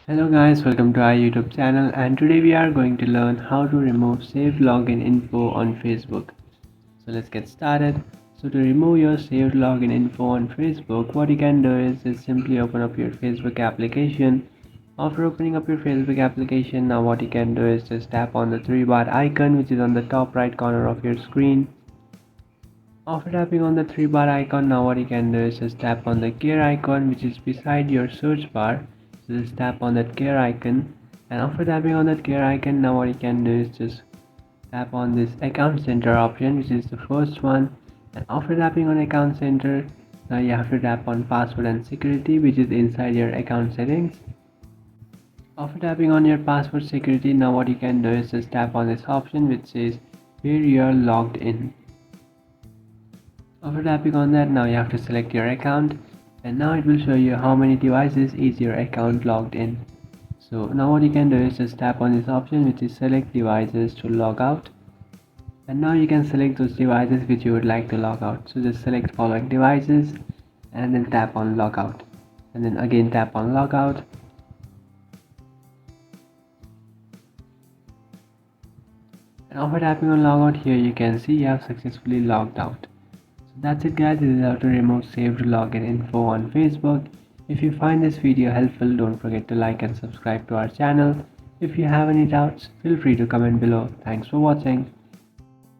Hello guys, welcome to our YouTube channel, and today we are going to learn how to remove saved login info on Facebook. So let's get started. So to remove your saved login info on Facebook, what you can do is just simply open up your Facebook application. After opening up your Facebook application, now what you can do is just tap on the three bar icon which is on the top right corner of your screen. After tapping on the three bar icon, now what you can do is just tap on the gear icon which is beside your search bar. So just tap on that gear icon, and after tapping on that gear icon, now what you can do is just tap on this account center option which is the first one. And after tapping on account center, now you have to tap on password and security which is inside your account settings. After tapping on your password security, now what you can do is just tap on this option which says where you are logged in. After tapping on that, now you have to select your account, and now it will show you how many devices is your account logged in. So now what you can do is just tap on this option which is select devices to log out, and now you can select those devices which you would like to log out. So just select following devices and then tap on logout, and then again tap on logout. And after tapping on logout, here you can see you have successfully logged out. That's it guys, this is how to remove saved login info on Facebook. If you find this video helpful, don't forget to like and subscribe to our channel. If you have any doubts, feel free to comment below. Thanks for watching.